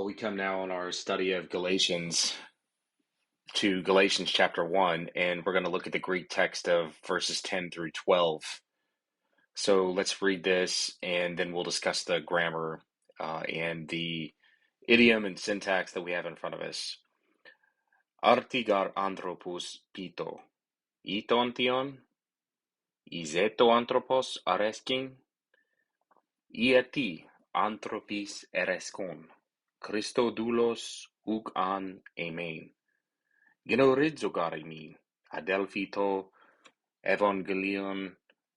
Well, we come now in our study of Galatians to Galatians chapter 1, and we're going to look at the Greek text of verses 10 through 12. So let's read this, and then we'll discuss the grammar and the idiom and syntax that we have in front of us. Artigar anthropos pito, itontion, izeto anthropos areskin, ieti anthropis ereskon, Christodoulos uk an amen. Genorizogarimin, adelphi to evangelion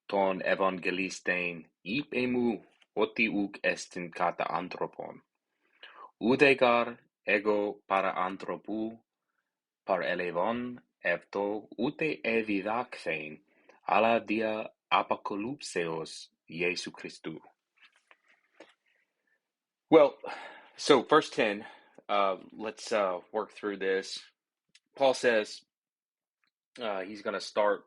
ton evangelistein ip emu oti uk estin kata anthropon. Udegar ego para anthropu par elevon evto ute evidakthein ala dia apocalypseos Jesu Christu. Well, so verse 10, let's work through this. Paul says he's going to start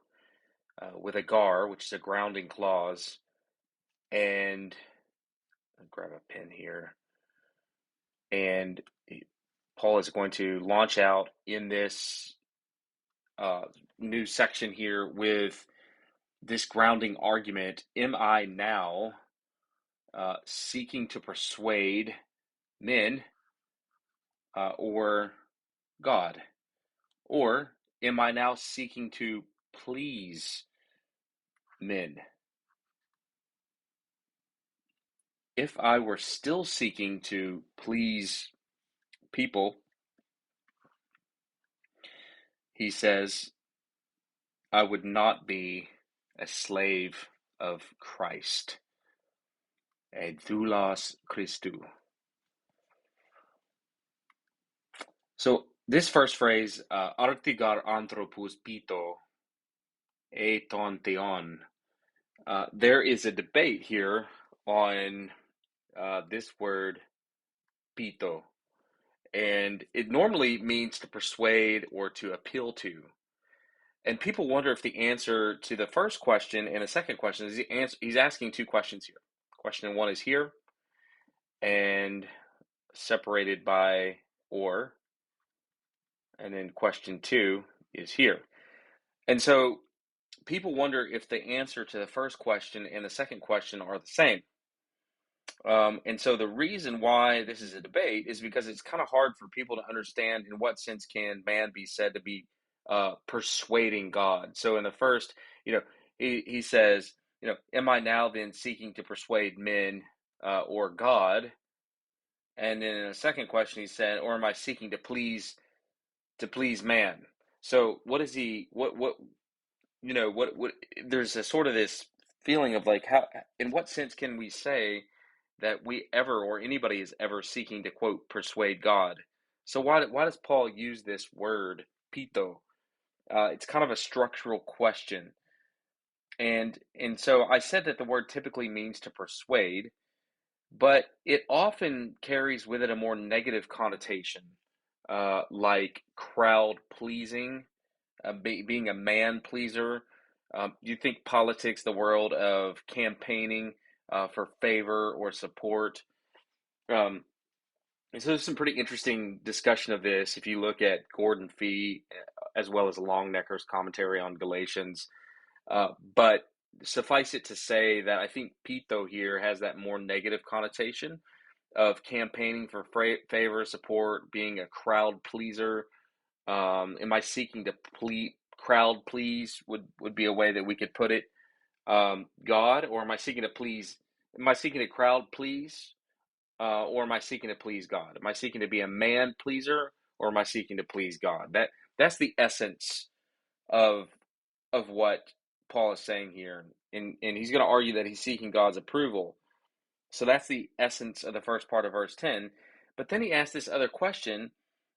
with a gar, which is a grounding clause, and I'll grab a pen here. And Paul is going to launch out in this new section here with this grounding argument. Am I now seeking to persuade men or God? Or am I now seeking to please men? If I were still seeking to please people, he says, I would not be a slave of Christ, a doulos Christou. So this first phrase, artigar anthropos pito e ton theon, there is a debate here on this word pito, and it normally means to persuade or to appeal to. And people wonder if the answer to the first question and the second question is he's asking two questions here. Question one is here and separated by or, and then question two is here. And so people wonder if the answer to the first question and the second question are the same. And so the reason why this is a debate is because it's kind of hard for people to understand in what sense can man be said to be persuading God. So in the first, he says, am I now then seeking to persuade men or God? And then in the second question, he said, or am I seeking to please man? So what is he? What there's a sort of this feeling of like, how, in what sense can we say that we ever or anybody is ever seeking to quote persuade God? So why does Paul use this word pito? It's kind of a structural question, and so I said that the word typically means to persuade, but it often carries with it a more negative connotation, like crowd pleasing, being a man pleaser. You think politics, the world of campaigning for favor or support. And so there's some pretty interesting discussion of this if you look at Gordon Fee as well as Longnecker's commentary on Galatians. But suffice it to say that I think Pito here has that more negative connotation of campaigning for favor, support, being a crowd pleaser. Am I seeking to crowd please would be a way that we could put it. God, or am I seeking to please? Am I seeking to crowd please? Or am I seeking to please God? Am I seeking to be a man pleaser, or am I seeking to please God? That's the essence of what Paul is saying here, and he's going to argue that he's seeking God's approval. So that's the essence of the first part of verse 10. But then he asks this other question,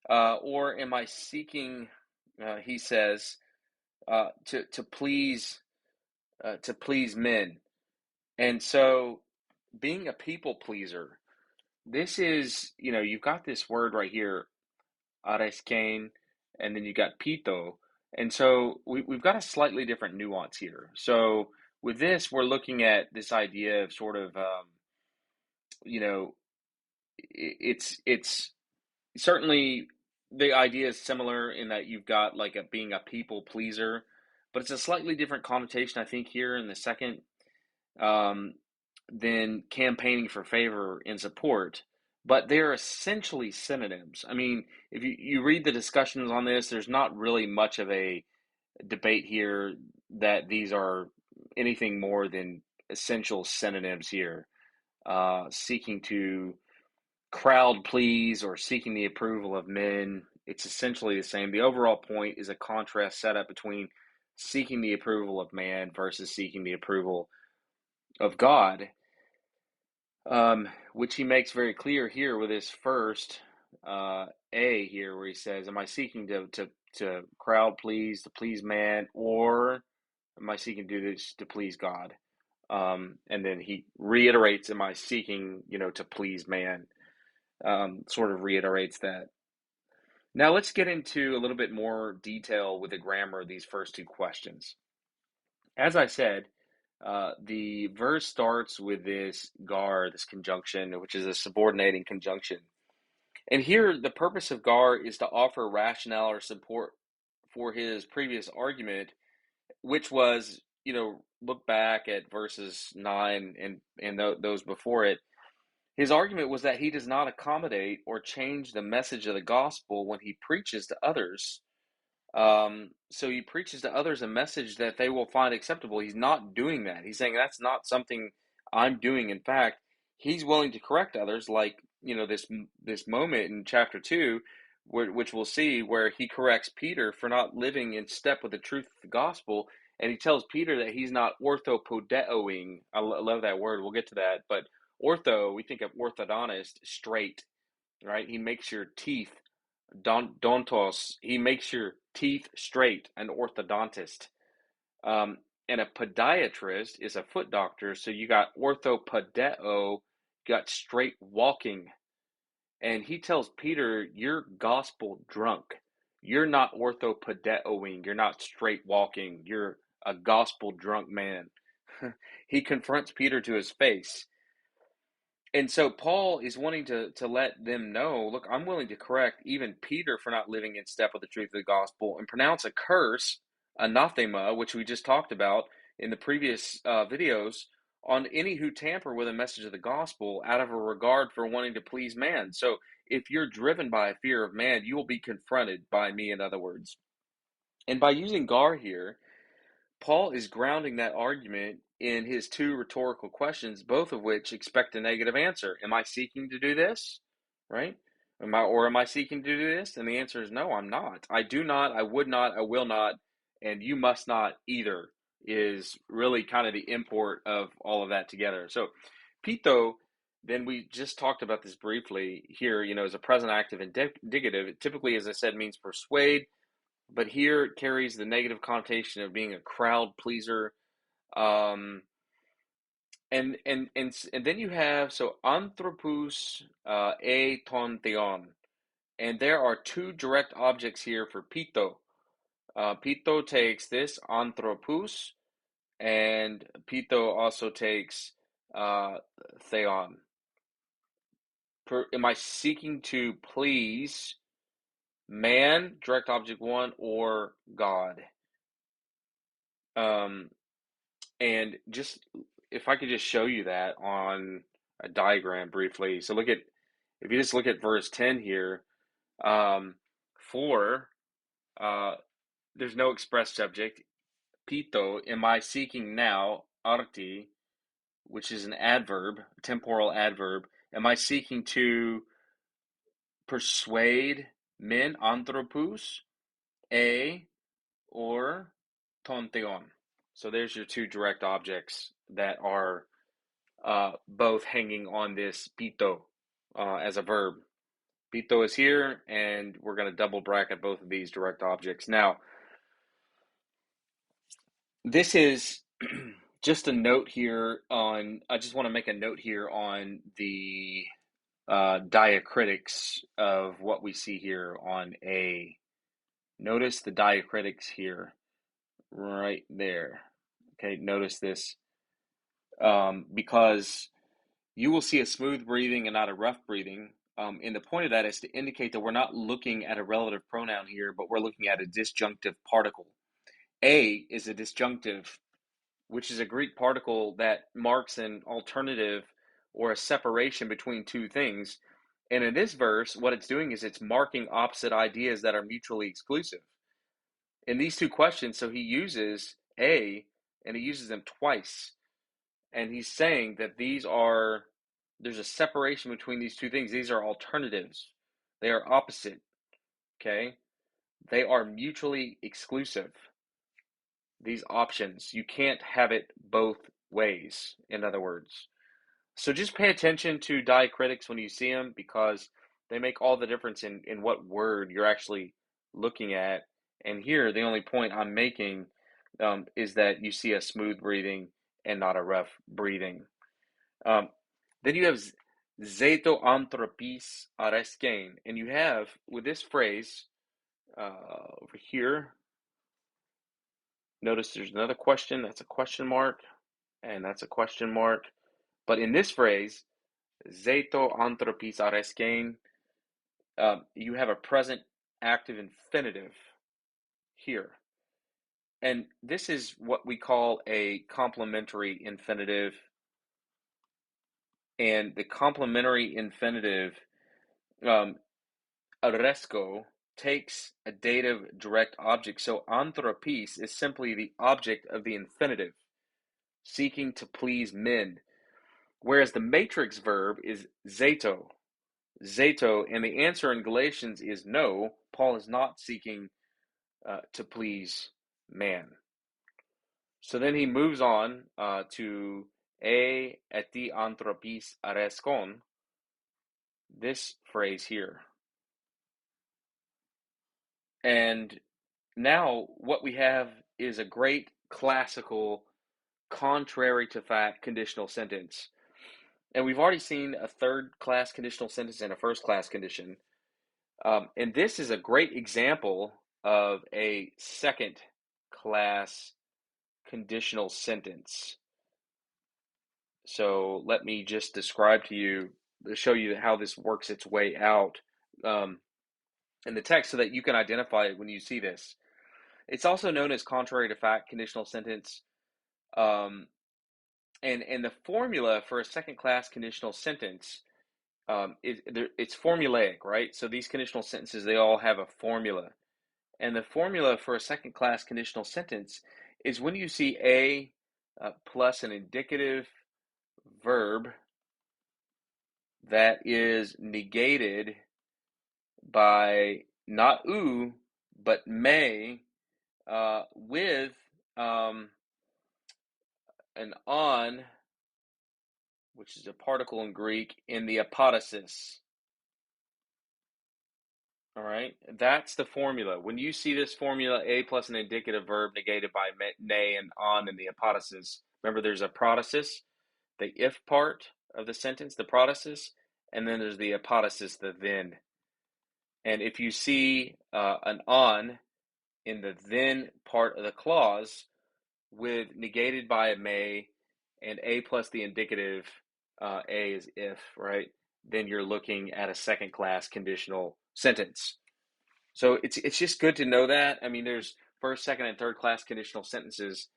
or am I seeking? He says to please men, and so being a people pleaser. This is, you've got this word right here, areskein, and then you got pito. And so we've got a slightly different nuance here. So with this, we're looking at this idea of sort of, you know, it's certainly the idea is similar in that you've got like a being a people pleaser, but it's a slightly different connotation, I think, here in the second, um, than campaigning for favor and support. But they're essentially synonyms. I mean, if you read the discussions on this, there's not really much of a debate here that these are anything more than essential synonyms here. Seeking to crowd please or seeking the approval of men, it's essentially the same. The overall point is a contrast set up between seeking the approval of man versus seeking the approval of God, which he makes very clear here with his first A here, where he says, "Am I seeking to crowd please, to please man, or am I seeking to do this to please God?" And then he reiterates, "Am I seeking, to please man?" Sort of reiterates that. Now let's get into a little bit more detail with the grammar of these first two questions. As I said, the verse starts with this gar, this conjunction, which is a subordinating conjunction. And here, the purpose of gar is to offer rationale or support for his previous argument, which was, look back at verses 9 and those before it. His argument was that he does not accommodate or change the message of the gospel when he preaches to others. So he preaches to others a message that they will find acceptable. He's not doing that. He's saying that's not something I'm doing. In fact, he's willing to correct others, like this moment in chapter 2, which we'll see, where he corrects Peter for not living in step with the truth of the gospel, and he tells Peter that he's not orthopodeoing. I love that word. We'll get to that, but ortho, we think of orthodontist, straight, right? He makes your teeth dontos. He makes your teeth straight, an orthodontist. And a podiatrist is a foot doctor. So you got orthopodeo, got straight walking. And he tells Peter, "You're gospel drunk. You're not orthopodeoing. You're not straight walking. You're a gospel drunk man." He confronts Peter to his face. And so Paul is wanting to let them know, look, I'm willing to correct even Peter for not living in step with the truth of the gospel and pronounce a curse, anathema, which we just talked about in the previous videos, on any who tamper with a message of the gospel out of a regard for wanting to please man. So if you're driven by a fear of man, you will be confronted by me, in other words. And by using gar here, Paul is grounding that argument in his two rhetorical questions, both of which expect a negative answer. Am I seeking to do this? Right? Am I seeking to do this? And the answer is no, I'm not. I do not, I would not, I will not, and you must not either, is really kind of the import of all of that together. So, Pito, then we just talked about this briefly here, as a present active indicative. It typically, as I said, means persuade, but here it carries the negative connotation of being a crowd pleaser. Um, and then you have anthropos e ton theon, and there are two direct objects here for pito. Pito takes this anthropos, and pito also takes theon. Am I seeking to please man, direct object one, or God? And just if I could just show you that on a diagram briefly. So if you just look at verse 10 here, for, there's no express subject. Pito, am I seeking now, arti, which is an adverb, a temporal adverb. Am I seeking to persuade men, anthropos, or ton theon? So there's your two direct objects that are both hanging on this pito as a verb. Pito is here, and we're going to double bracket both of these direct objects. Now, this is just a note here I just want to make a note here on the diacritics of what we see here on A. Notice the diacritics here, right there. Okay, notice this, because you will see a smooth breathing and not a rough breathing. And the point of that is to indicate that we're not looking at a relative pronoun here, but we're looking at a disjunctive particle. A is a disjunctive, which is a Greek particle that marks an alternative or a separation between two things. And in this verse, what it's doing is it's marking opposite ideas that are mutually exclusive. In these two questions, so he uses A and he uses them twice. And he's saying that there's a separation between these two things. These are alternatives. They are opposite, okay? They are mutually exclusive. These options, you can't have it both ways, in other words. So just pay attention to diacritics when you see them because they make all the difference in what word you're actually looking at. And here, the only point I'm making is that you see a smooth breathing and not a rough breathing. Then you have Zeto anthropis areskein, and you have with this phrase over here. Notice there's another question. That's a question mark, and that's a question mark. But in this phrase, Zeto anthropis areskein, you have a present active infinitive here. And this is what we call a complementary infinitive. And the complementary infinitive, aresko, takes a dative direct object. So anthropis is simply the object of the infinitive, seeking to please men. Whereas the matrix verb is zeto. Zeto, and the answer in Galatians is no. Paul is not seeking to please man. So then he moves on to e eti anthropis areskon, this phrase here. And now what we have is a great classical contrary to fact conditional sentence. And we've already seen a third class conditional sentence and a first class condition. And this is a great example of a second class conditional sentence. So let me just describe to you, to show you how this works its way out in the text so that you can identify it when you see this. It's also known as contrary to fact conditional sentence. And the formula for a second class conditional sentence, it's formulaic, right? So these conditional sentences, they all have a formula. And the formula for a second class conditional sentence is when you see a plus an indicative verb that is negated by not u, but may, with an on, which is a particle in Greek, in the apodosis. All right, that's the formula. When you see this formula, a plus an indicative verb negated by nay and on in the apodosis, remember there's a prodosis, the if part of the sentence, the prodosis, and then there's the apodosis, the then. And if you see an on in the then part of the clause with negated by a may and a plus the indicative, a is if, right? Then you're looking at a second class conditional sentence. So it's just good to know that. I mean, there's first, second, and third class conditional sentences,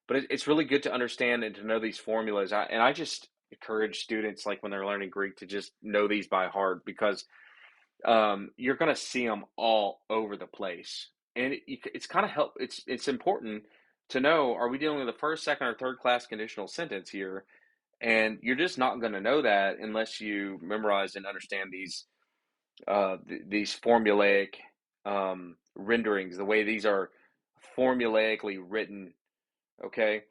but it's really good to understand and to know these formulas. I just encourage students, like when they're learning Greek, to just know these by heart because you're going to see them all over the place, and it's kind of it's important to know: are we dealing with a first, second, or third class conditional sentence here? And you're just not going to know that unless you memorize and understand these formulaic renderings, the way these are formulaically written. Okay.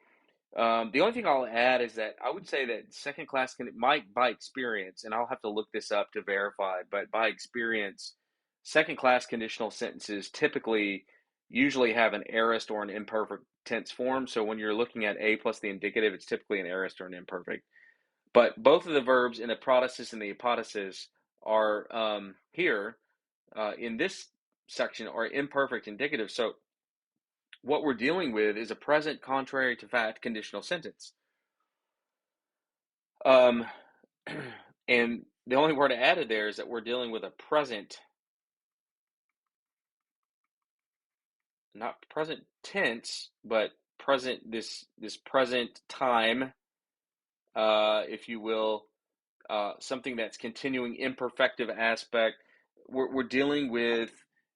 The only thing I'll add is that I would say that second class might, by experience, and I'll have to look this up to verify, but by experience, second class conditional sentences typically usually have an aorist or an imperfect tense form. So when you're looking at a plus the indicative, it's typically an aorist or an imperfect. But both of the verbs in the prodosis and the apodosis are here in this section are imperfect indicative. So what we're dealing with is a present contrary to fact conditional sentence. And the only word added there is that we're dealing with a present, not present tense, but present, this present time, if you will, something that's continuing, imperfective aspect. We're dealing with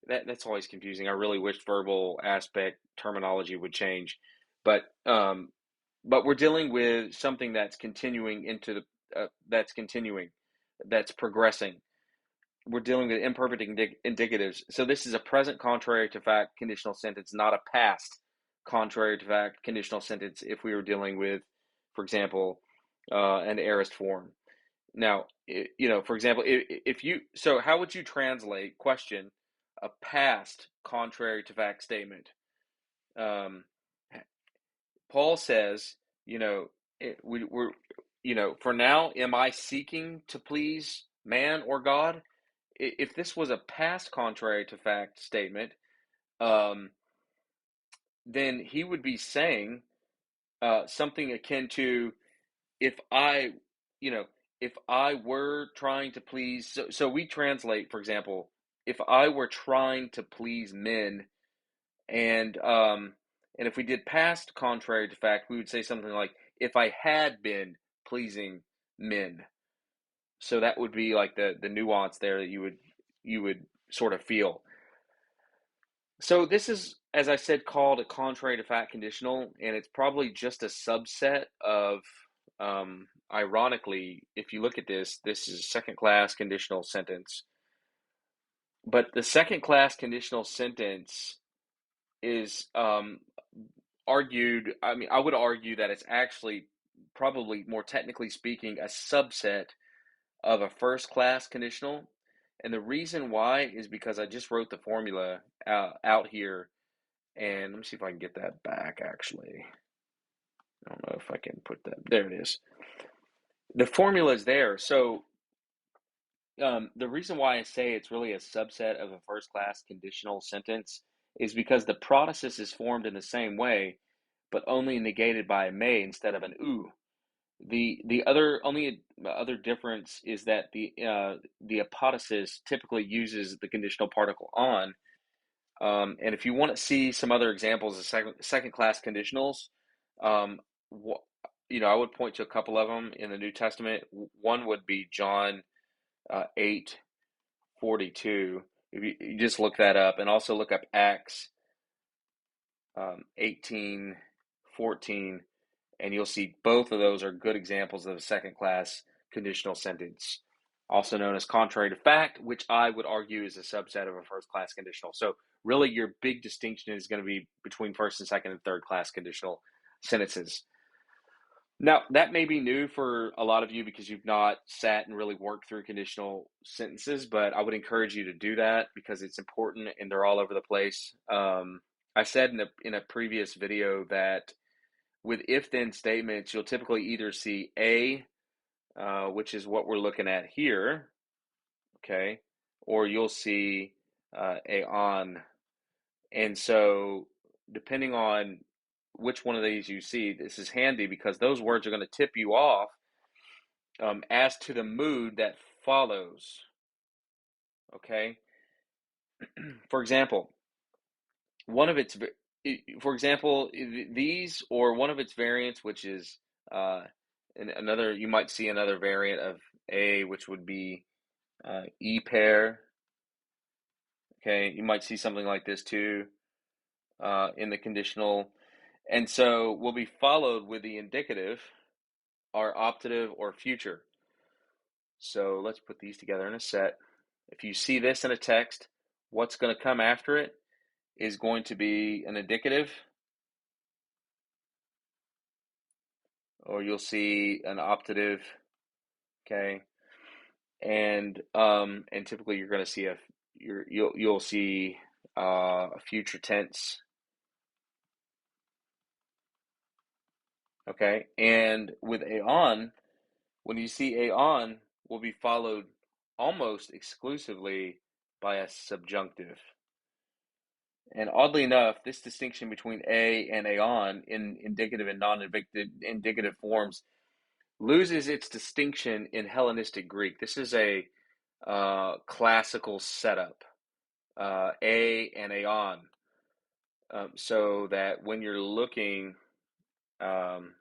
that. That's always confusing. I really wish verbal aspect terminology would change, but we're dealing with something that's continuing into the that's continuing, that's progressing. We're dealing with imperfect indicatives. So this is a present contrary to fact conditional sentence, not a past contrary to fact conditional sentence. If we were dealing with, for example, an aorist form. Now, for example, if you, so how would you translate question a past contrary to fact statement? Um, Paul says, we're, for now, am I seeking to please man or God? If this was a past contrary to fact statement, um, then he would be saying something akin to, if I, you know, if I were trying to please, so we translate, for example, if I were trying to please men, and if we did past contrary to fact, we would say something like, if I had been pleasing men. So that would be like the nuance there that you would sort of feel. So this is, as I said, called a contrary to fact conditional, and it's probably just a subset of, ironically, if you look at this is a second class conditional sentence. But the second class conditional sentence is argued, I mean, I would argue that it's actually, probably more technically speaking, a subset of a first class conditional. And the reason why is because I just wrote the formula out here. And let me see if I can get that back, actually. I don't know if I can put that. There it is. The formula is there. So the reason why I say it's really a subset of a first class conditional sentence is because the process is formed in the same way, but only negated by a may instead of an oo. The other difference is that the apodosis typically uses the conditional particle on. And if you want to see some other examples of second class conditionals, um, I would point to a couple of them in the New Testament. One would be John 8:42. If you just look that up, and also look up Acts 18:14, and you'll see both of those are good examples of a second class conditional sentence, also known as contrary to fact, which I would argue is a subset of a first class conditional. So really your big distinction is going to be between first and second and third class conditional sentences. Now, that may be new for a lot of you because you've not sat and really worked through conditional sentences, but I would encourage you to do that because it's important and they're all over the place. I said in a previous video that with if-then statements, you'll typically either see a, which is what we're looking at here, okay, or you'll see a on. And so depending on which one of these you see, this is handy because those words are going to tip you off as to the mood that follows, okay? For example, one of its, for example, these or one of its variants, which is another, you might see another variant of a, which would be e pair. Okay, you might see something like this too in the conditional, and so will be followed with the indicative, or optative, or future. So let's put these together in a set. If you see this in a text, what's going to come after it is going to be an indicative, or you'll see an optative, okay, and typically you're going to see you'll see a future tense, okay, and with a on, when you see a on, will be followed almost exclusively by a subjunctive. And oddly enough, this distinction between a and a on in indicative and non-indicative forms loses its distinction in Hellenistic Greek. This is a classical setup, a and aon, so that when you're looking um,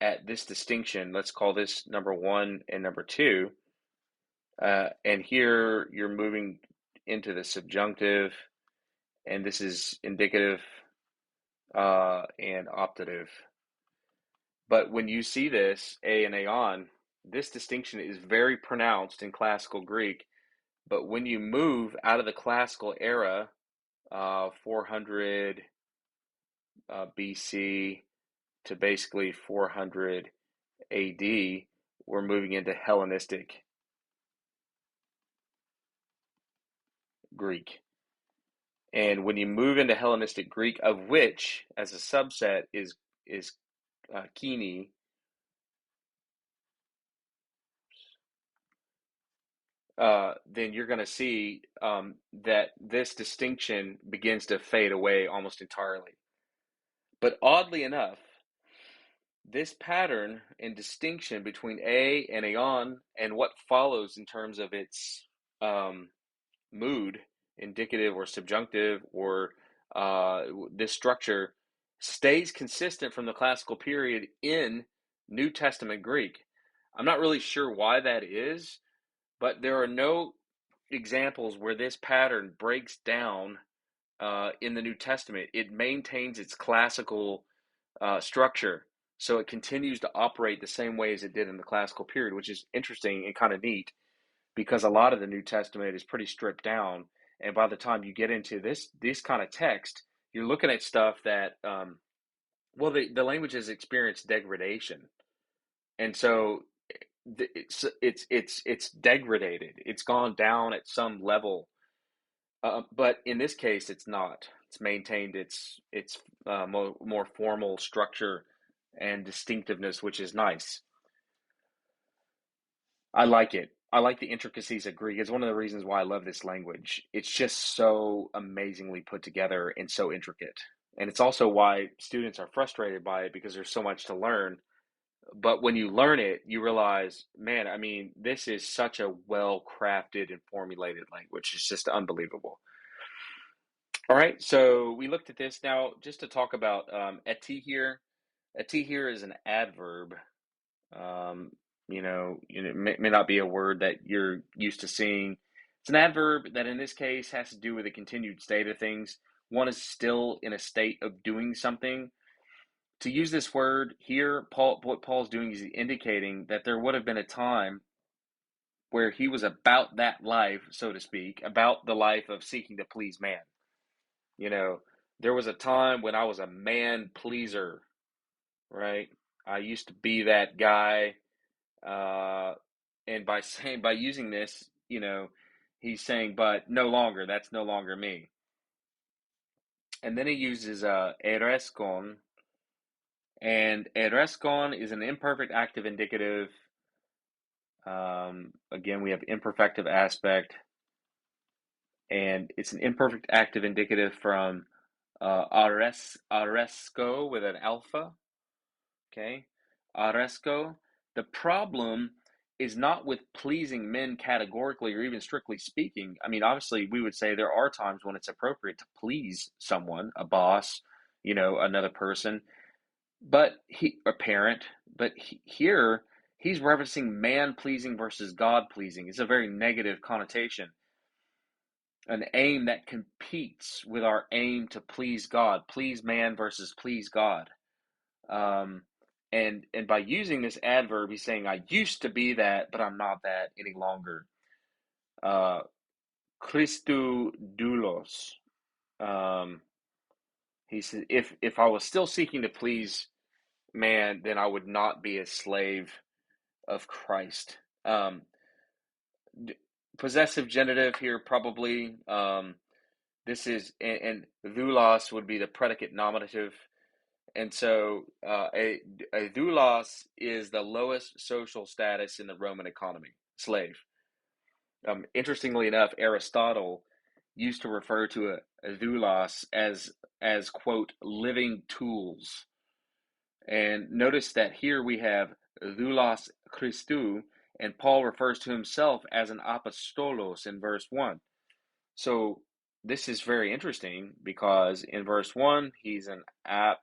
at this distinction, let's call this number one and number two, and here you're moving into the subjunctive, and this is indicative and optative. But when you see this, a and aon, this distinction is very pronounced in classical Greek. But when you move out of the classical era, 400 BC to basically 400 AD, we're moving into Hellenistic Greek. And when you move into Hellenistic Greek, of which, as a subset, is Kini, then you're going to see that this distinction begins to fade away almost entirely. But oddly enough, this pattern and distinction between a and aon and what follows in terms of its mood, indicative or subjunctive, or this structure stays consistent from the classical period in New Testament Greek. I'm not really sure why that is, but there are no examples where this pattern breaks down in the New Testament. It maintains its classical structure, so it continues to operate the same way as it did in the classical period, which is interesting and kind of neat because a lot of the New Testament is pretty stripped down. And by the time you get into this kind of text, you're looking at stuff that, well, the language has experienced degradation, and so it's degraded. It's gone down at some level, but in this case, it's not. It's maintained its more formal structure and distinctiveness, which is nice. I like it. I like the intricacies of Greek. It's one of the reasons why I love this language. It's just so amazingly put together and so intricate. And it's also why students are frustrated by it because there's so much to learn. But when you learn it, you realize, man, I mean, this is such a well-crafted and formulated language. It's just unbelievable. All right, so we looked at this. Now, just to talk about eti here. Eti here is an adverb. Um, it may not be a word that you're used to seeing. It's an adverb that in this case has to do with a continued state of things. One is still in a state of doing something. To use this word here, what Paul's doing is indicating that there would have been a time where he was about that life, so to speak, about the life of seeking to please man. You know, there was a time when I was a man pleaser, right? I used to be that guy. And by using this, he's saying, but no longer, that's no longer me. And then he uses ereskon, and ereskon is an imperfect active indicative. Again, we have imperfective aspect, and it's an imperfect active indicative from aresco with an alpha. Okay, aresco. The problem is not with pleasing men categorically or even strictly speaking. I mean, obviously, we would say there are times when it's appropriate to please someone, a boss, another person, but a parent. But here, he's referencing man pleasing versus God pleasing. It's a very negative connotation, an aim that competes with our aim to please God, please man versus please God. Um, and by using this adverb, he's saying, I used to be that, but I'm not that any longer. Christou doulos. He said, if I was still seeking to please man, then I would not be a slave of Christ. Possessive genitive here, probably. This is, and doulos would be the predicate nominative. And so a doulos is the lowest social status in the Roman economy, slave. Interestingly enough, Aristotle used to refer to a doulos as quote living tools. And notice that here we have doulos Christou, and Paul refers to himself as an apostolos in verse 1. So this is very interesting because in verse 1, he's an ap,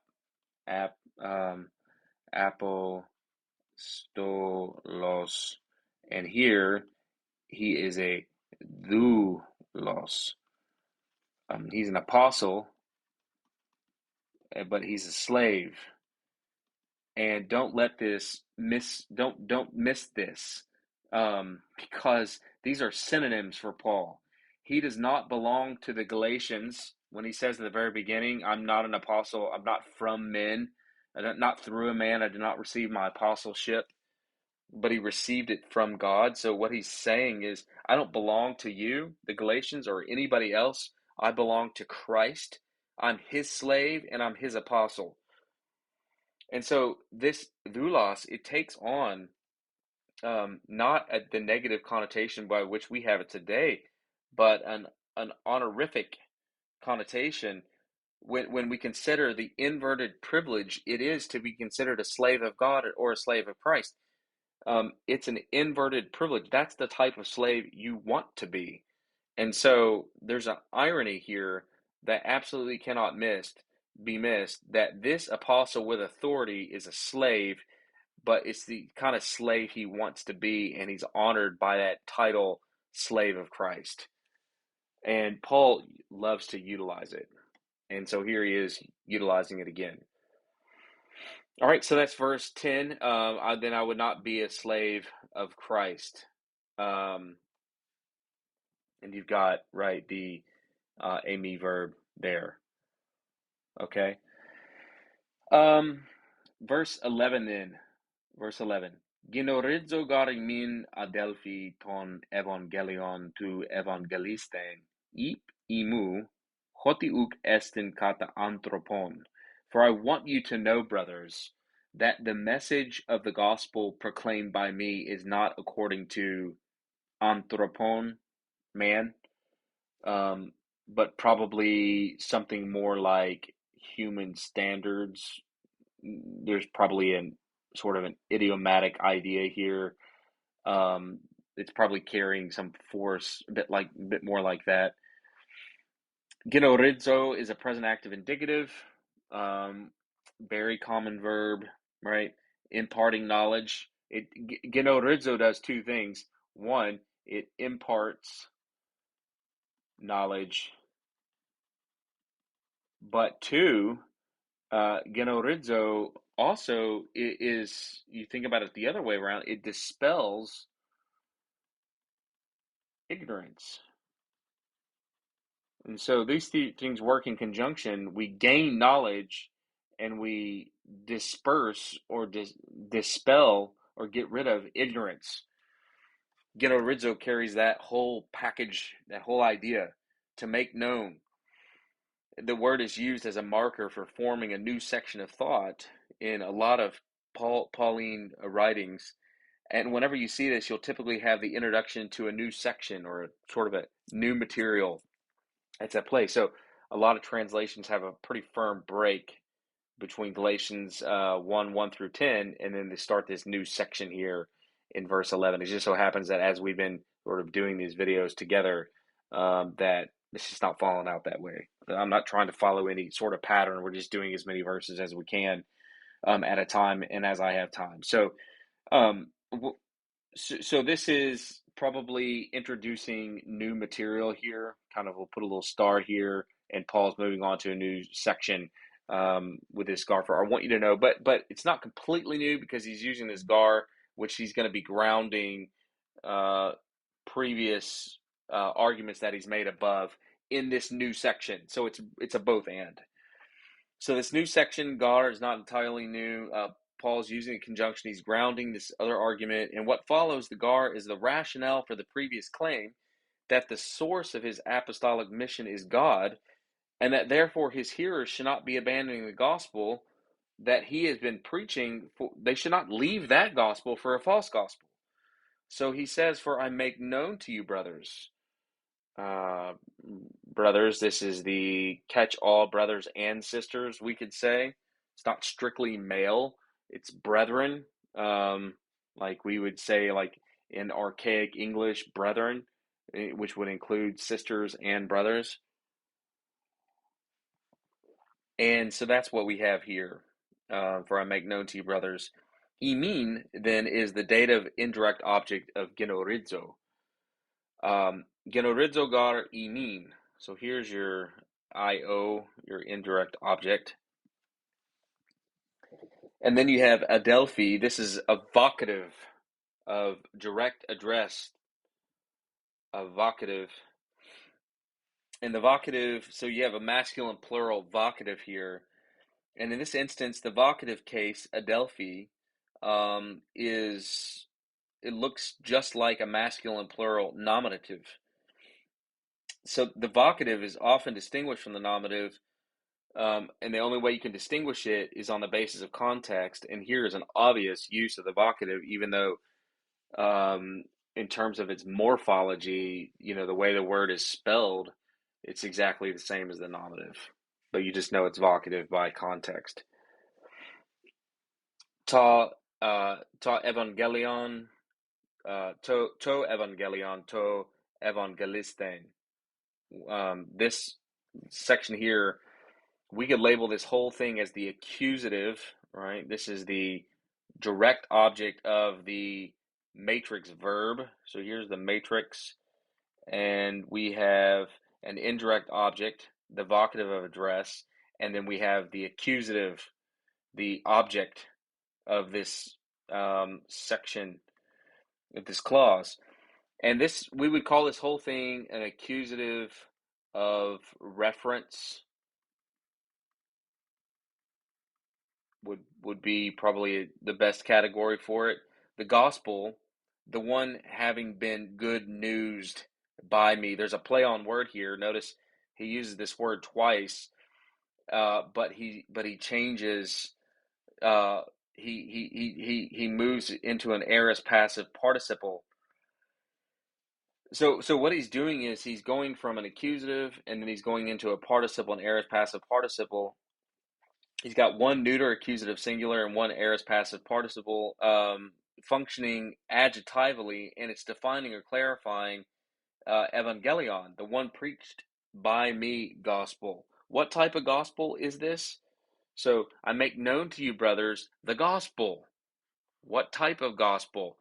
apostolos, and here he is a doulos. He's an apostle, but he's a slave. And don't miss this, because these are synonyms for Paul. He does not belong to the Galatians when he says in the very beginning, I'm not an apostle, I'm not from men, not through a man, I did not receive my apostleship, but he received it from God. So what he's saying is, I don't belong to you, the Galatians, or anybody else. I belong to Christ. I'm his slave and I'm his apostle. And so this doulos, it takes on not the negative connotation by which we have it today, but an honorific connotation when we consider the inverted privilege it is to be considered a slave of God or a slave of Christ. It's an inverted privilege. That's the type of slave you want to be. And so there's an irony here that absolutely cannot be missed, that this apostle with authority is a slave, but it's the kind of slave he wants to be, and he's honored by that title, slave of Christ. And Paul loves to utilize it. And so here he is utilizing it again. All right, so that's verse 10. Then I would not be a slave of Christ. And you've got, right, the me verb there. Okay. Verse 11 then. Verse 11. Ginoridzo garing min adelphi ton evangelion tu evangelisten, ip imu, hotiuk estin kata anthropon. For I want you to know, brothers, that the message of the gospel proclaimed by me is not according to anthropon, man, but probably something more like human standards. There's probably sort of an idiomatic idea here. It's probably carrying some force, a bit more like that. Genorizo is a present active indicative, very common verb, right? Imparting knowledge. Genorizo does two things. One, it imparts knowledge, but two, Genorizo also is, you think about it the other way around, it dispels ignorance. And so these things work in conjunction. We gain knowledge and we disperse or dispel or get rid of ignorance. Genorizo carries that whole package, that whole idea, to make known. The word is used as a marker for forming a new section of thought in a lot of Pauline writings. And whenever you see this, you'll typically have the introduction to a new section or sort of a new material that's at play. So a lot of translations have a pretty firm break between Galatians 1 through 10, and then they start this new section here in verse 11. It just so happens that as we've been sort of doing these videos together, that it's just not falling out that way. I'm not trying to follow any sort of pattern. We're just doing as many verses as we can at a time and as I have time. So, um, so this is probably introducing new material here. Kind of, we'll put a little star here, and Paul's moving on to a new section with this gar. For I want you to know, but it's not completely new because he's using this gar, which he's going to be grounding previous arguments that he's made above in this new section. So it's a both and. So this new section, gar, is not entirely new. Paul's using a conjunction. He's grounding this other argument. And what follows the gar is the rationale for the previous claim that the source of his apostolic mission is God, and that therefore his hearers should not be abandoning the gospel that he has been preaching. They should not leave that gospel for a false gospel. So he says, for I make known to you, brothers. Brothers, this is the catch-all brothers and sisters, we could say. It's not strictly male. It's brethren. Like we would say, like in archaic English, brethren, which would include sisters and brothers. And so that's what we have here for I make known to you, brothers. Imin then is the dative indirect object of genorizo. Genorizo gar imin. So here's your IO, your indirect object. And then you have adelphi. This is a vocative of direct address, a vocative. And the vocative, so you have a masculine plural vocative here. And in this instance, the vocative case, adelphi, is, it looks just like a masculine plural nominative. So the vocative is often distinguished from the nominative, and the only way you can distinguish it is on the basis of context. And here is an obvious use of the vocative, even though in terms of its morphology, the way the word is spelled, it's exactly the same as the nominative, but you just know it's vocative by context. Ta evangelion, to evangelion, to evangelisten. This section here, we could label this whole thing as the accusative, right? This is the direct object of the matrix verb. So here's the matrix, and we have an indirect object, the vocative of address, and then we have the accusative, the object of this section, of this clause. And this, we would call this whole thing an accusative of reference, would be probably the best category for it. The gospel, the one having been good newsed by me. There's a play on word here. Notice he uses this word twice, but he changes. He moves into an aorist passive participle. So what he's doing is he's going from an accusative, and then he's going into a participle, an aorist passive participle. He's got one neuter accusative singular and one aorist passive participle functioning adjectively, and it's defining or clarifying evangelion, the one preached by me gospel. What type of gospel is this? So I make known to you, brothers, the gospel. What type of gospel?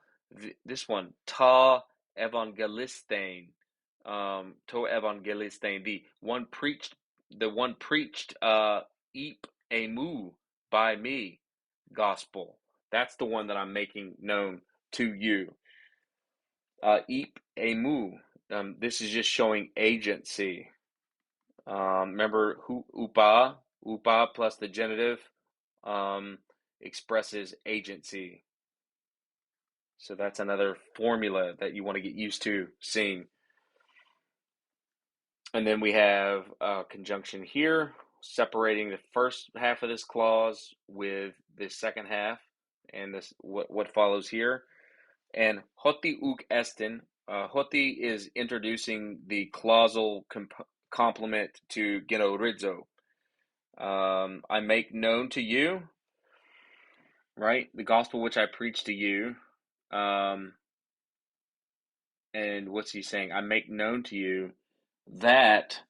This one, ta evangelistein, to evangelistein, the one preached, ep emu, by me, gospel. That's the one that I'm making known to you. Ep emu. This is just showing agency. Remember, upa plus the genitive expresses agency. So that's another formula that you want to get used to seeing. And then we have a conjunction here, separating the first half of this clause with the second half, and this what follows here. And hoti uk estin, hoti is introducing the clausal complement to genorizo. I make known to you, right? The gospel which I preach to you. And what's he saying? I make known to you that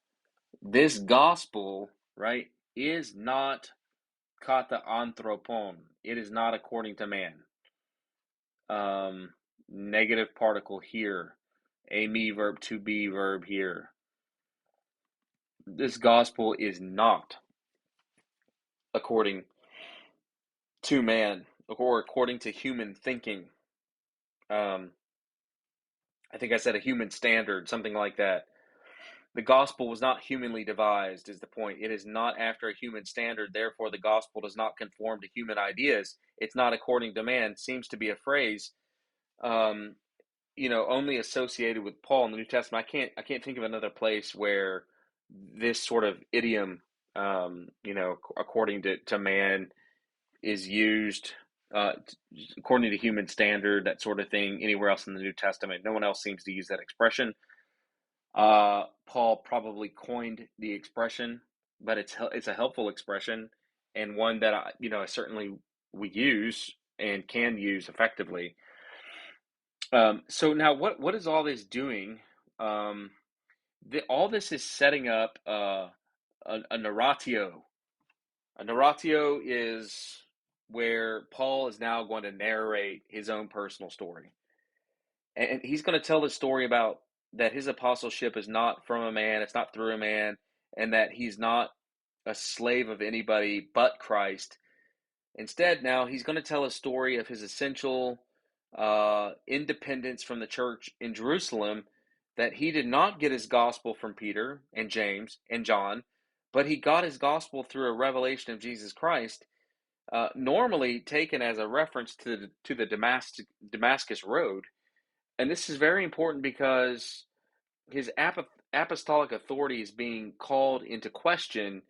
this gospel, right, is not kata anthropon. It is not according to man. Negative particle here. A me verb, to be verb here. This gospel is not according to man, or according to human thinking. I think I said a human standard, something like that. The gospel was not humanly devised, is the point. It is not after a human standard, therefore the gospel does not conform to human ideas. It's not according to man. Seems to be a phrase, only associated with Paul in the New Testament. I can't think of another place where this sort of idiom, according to man, is used according to human standard, that sort of thing, anywhere else in the New Testament. No one else seems to use that expression. Paul probably coined the expression, but it's a helpful expression, and one that certainly we use and can use effectively. So now, what is all this doing? Um, all this is setting up a narratio. A narratio is where Paul is now going to narrate his own personal story. And he's going to tell the story about that his apostleship is not from a man, it's not through a man, and that he's not a slave of anybody but Christ. Instead, now he's going to tell a story of his essential independence from the church in Jerusalem, that he did not get his gospel from Peter and James and John, but he got his gospel through a revelation of Jesus Christ, normally taken as a reference to the Damascus Road. And this is very important because his apostolic authority is being called into question,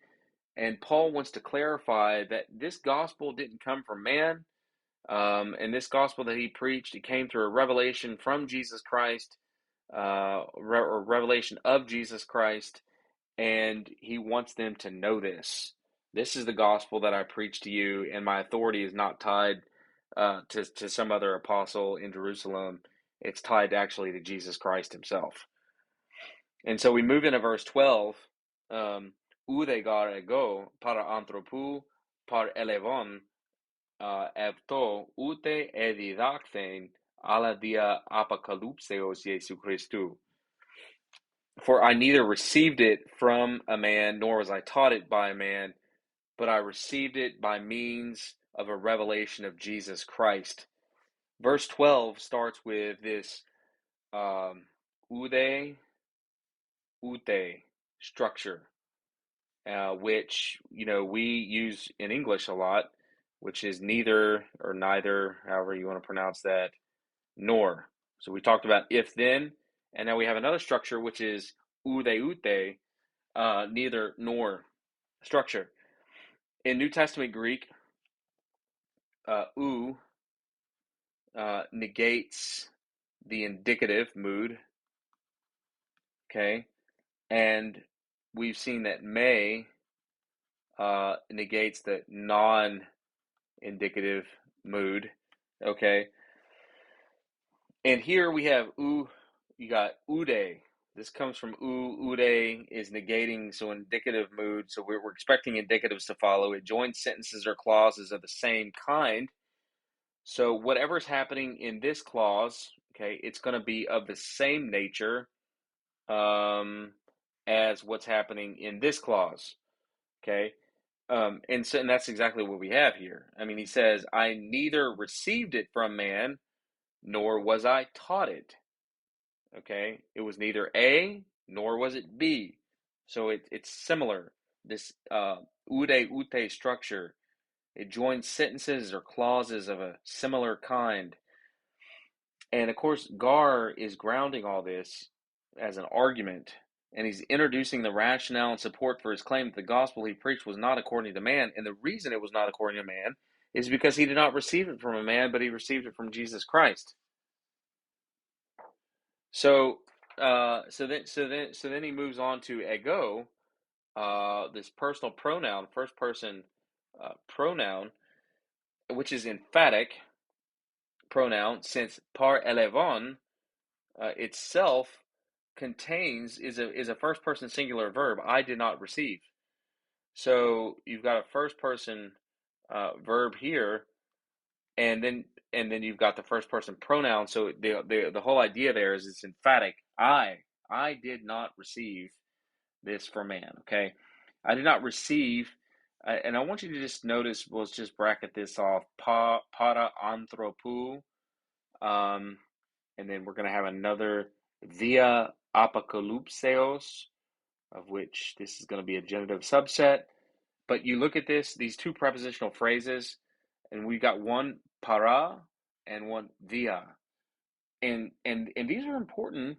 and Paul wants to clarify that this gospel didn't come from man, and this gospel that he preached, it came through a revelation from Jesus Christ, or revelation of Jesus Christ, and he wants them to know this. This is the gospel that I preach to you, and my authority is not tied to some other apostle in Jerusalem. It's tied actually to Jesus Christ himself. And so we move into verse 12. Ude gar ego para anthropou par elevon evto ute edidacthen ala dia apocalypseos Jesu Christu. For I neither received it from a man, nor was I taught it by a man, but I received it by means of a revelation of Jesus Christ. Verse 12 starts with this ude, ute structure, which, we use in English a lot, which is neither or neither, however you want to pronounce that, nor. So we talked about if then, and now we have another structure, which is ude, ute, neither nor structure. In New Testament Greek, negates the indicative mood, okay? And we've seen that may negates the non-indicative mood, okay? And here we have you got ude. This comes from ude is negating, so indicative mood. So we're expecting indicatives to follow. It joins sentences or clauses of the same kind. So whatever's happening in this clause, okay, it's going to be of the same nature as what's happening in this clause, okay? And that's exactly what we have here. I mean, he says, I neither received it from man, nor was I taught it. Okay, it was neither A nor was it B. So it's similar. This ude ute structure, it joins sentences or clauses of a similar kind. And of course, Gar is grounding all this as an argument, and he's introducing the rationale and support for his claim that the gospel he preached was not according to man. And the reason it was not according to man is because he did not receive it from a man, but he received it from Jesus Christ. So, then he moves on to ego, this personal pronoun, first person pronoun, which is emphatic pronoun, since par elevon itself is a first person singular verb. I did not receive. So you've got a first person verb here, and then you've got the first person pronoun. So the whole idea there is it's emphatic. I did not receive this from man. Okay, I did not receive, and I want you to just notice. We'll just bracket this off. Para anthropou, and then we're going to have another via apocalypseos, of which this is going to be a genitive subset. But you look at these two prepositional phrases, and we've got one para and one via. And these are important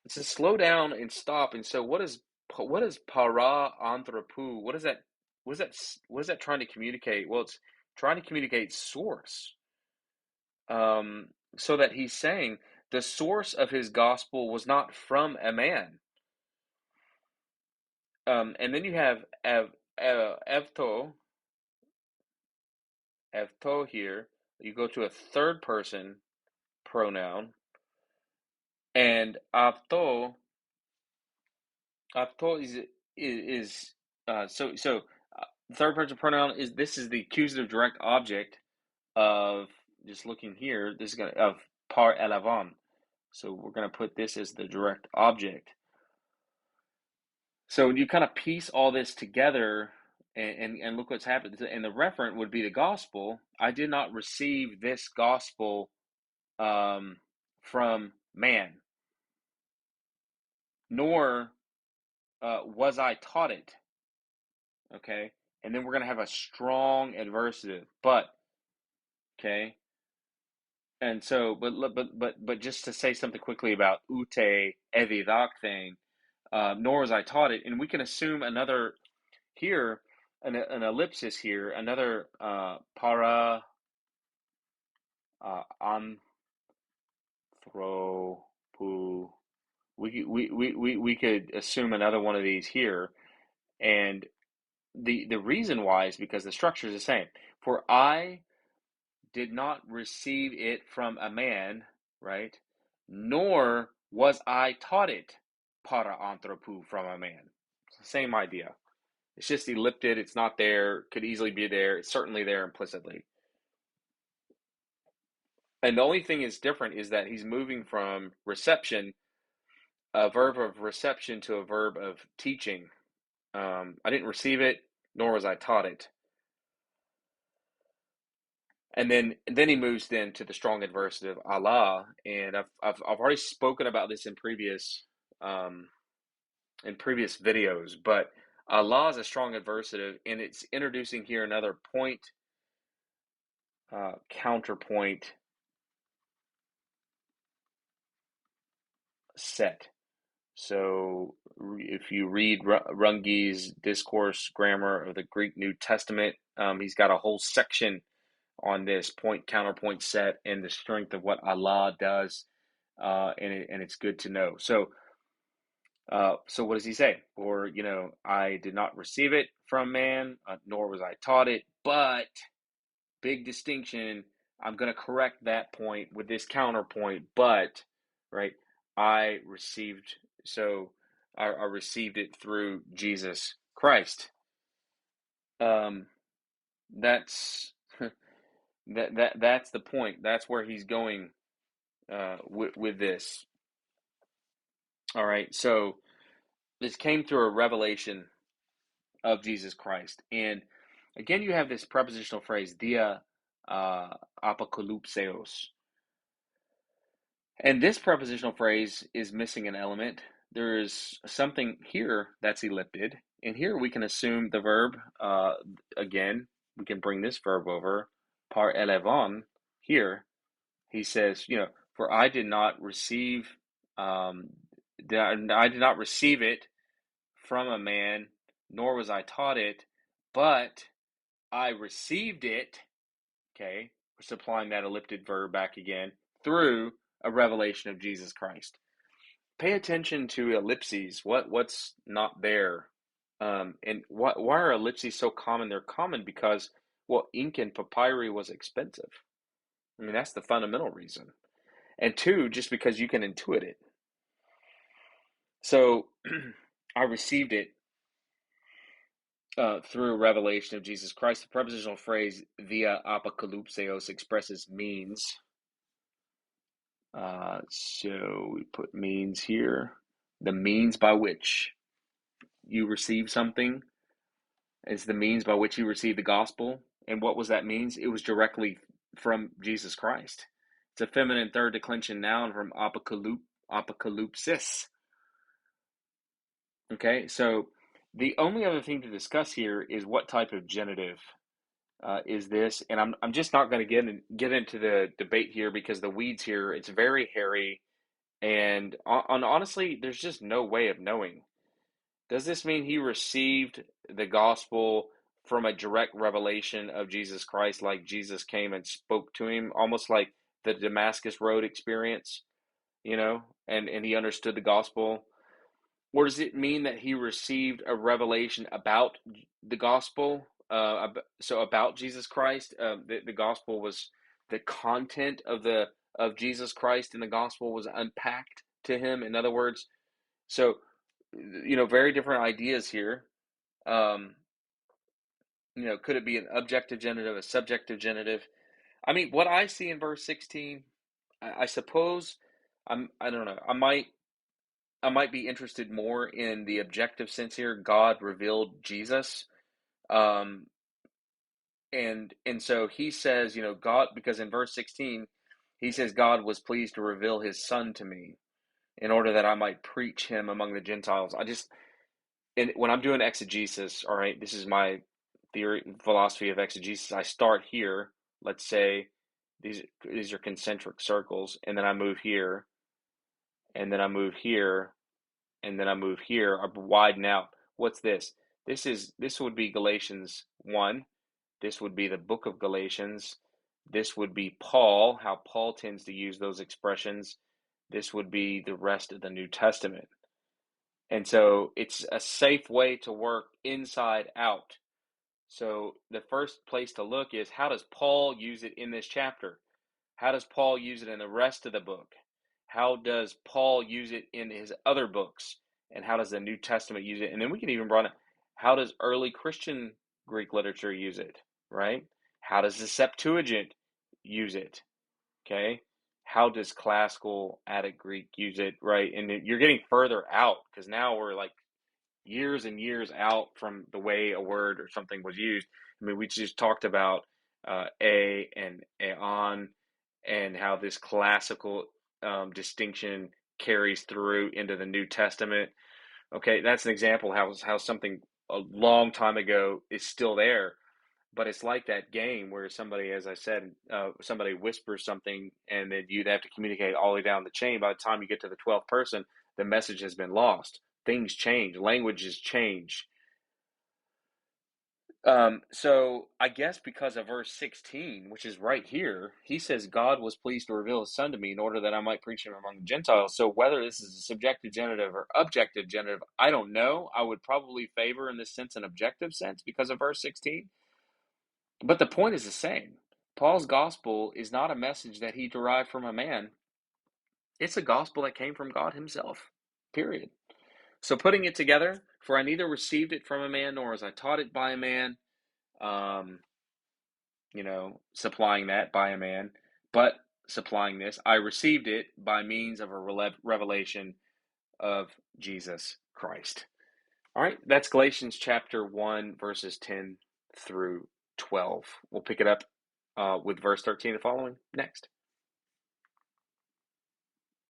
to slow down and stop. And so what is para anthropou? What is that trying to communicate? Well, it's trying to communicate source. So that he's saying the source of his gospel was not from a man. And then you have evto, avto here, you go to a third person pronoun, and avto is third person pronoun is the accusative direct object of, just looking here, this is gonna of par elevan. So we're gonna put this as the direct object. So you kind of piece all this together, and look what's happened. And the referent would be the gospel. I did not receive this gospel from man, nor was I taught it. Okay, and then we're gonna have a strong adversative, but okay. And so, but just to say something quickly about ute evidac thing, nor was I taught it, and we can assume another here, an ellipsis here, another para anthropu. We could assume another one of these here, and the reason why is because the structure is the same. For I did not receive it from a man, right? Nor was I taught it para anthropu, from a man. It's the same idea. It's just ellipted. It's not there. Could easily be there. It's certainly there implicitly. And the only thing is different is that he's moving from reception, a verb of reception, to a verb of teaching. I didn't receive it, nor was I taught it. And then he moves then to the strong adversative Allah, and I've already spoken about this in previous videos, but Allah is a strong adversative, and it's introducing here another point, counterpoint set. So if you read Runge's Discourse Grammar of the Greek New Testament, he's got a whole section on this point counterpoint set and the strength of what Allah does, and it's good to know. So what does he say? Or, I did not receive it from man, nor was I taught it, but big distinction. I'm going to correct that point with this counterpoint, but, right, I received, so I received it through Jesus Christ. That's that's the point. That's where he's going with this. All right, so this came through a revelation of Jesus Christ, and again, you have this prepositional phrase, dia apocalypseos. And this prepositional phrase is missing an element. There is something here that's ellipted, and here we can assume the verb, again, we can bring this verb over, par elevon, here. He says, for I did not receive, I did not receive it from a man, nor was I taught it, but I received it, okay, we're supplying that ellipted verb back again, through a revelation of Jesus Christ. Pay attention to ellipses. What's not there, and why are ellipses so common? They're common because, well, ink and papyri was expensive. I mean, that's the fundamental reason. And two, just because you can intuit it. So I received it through a revelation of Jesus Christ. The prepositional phrase via apocalypseos expresses means. So we put means here. The means by which you receive something is the means by which you receive the gospel. And what was that means? It was directly from Jesus Christ. It's a feminine third declension noun from apocalypsis. Okay, so the only other thing to discuss here is what type of genitive is this, and I'm just not going to get into the debate here because the weeds here, it's very hairy, and honestly, there's just no way of knowing. Does this mean he received the gospel from a direct revelation of Jesus Christ, like Jesus came and spoke to him, almost like the Damascus Road experience, and he understood the gospel? Or does it mean that he received a revelation about the gospel So about Jesus Christ, the gospel was the content of Jesus Christ in the gospel was unpacked to him. In other words, so very different ideas here. Um, could it be an objective genitive, a subjective genitive? I mean, what I see in verse 16, I suppose I don't know. I might be interested more in the objective sense here. God revealed Jesus. Um, and so he says, God, because in verse 16, he says, God was pleased to reveal his son to me in order that I might preach him among the Gentiles. And when I'm doing exegesis, all right, this is my philosophy of exegesis. I start here, let's say these are concentric circles, and then I move here, and then I move here, and then I move here. I widen out. What's this? This would be Galatians 1. This would be the book of Galatians. This would be Paul, how Paul tends to use those expressions. This would be the rest of the New Testament. And so it's a safe way to work inside out. So the first place to look is, how does Paul use it in this chapter? How does Paul use it in the rest of the book? How does Paul use it in his other books? And how does the New Testament use it? And then we can even broaden it. How does early Christian Greek literature use it, right? How does the Septuagint use it? Okay. How does classical Attic Greek use it, right? And you're getting further out because now we're like years and years out from the way a word or something was used. I mean, we just talked about a and aeon and how this classical distinction carries through into the New Testament. Okay, that's an example how something a long time ago is still there, but it's like that game where somebody, as I said, somebody whispers something, and then you'd have to communicate all the way down the chain. By the time you get to the 12th person, the message has been lost. Things change, languages change. So I guess because of verse 16, which is right here, he says, God was pleased to reveal his son to me in order that I might preach him among the Gentiles. So whether this is a subjective genitive or objective genitive, I don't know. I would probably favor in this sense an objective sense because of verse 16. But the point is the same. Paul's gospel is not a message that he derived from a man. It's a gospel that came from God himself, period. So putting it together, for I neither received it from a man nor was I taught it by a man, um, supplying that by a man, but supplying this, I received it by means of a revelation of Jesus Christ. All right, that's Galatians chapter 1, verses 10 through 12. We'll pick it up with verse 13 and following next.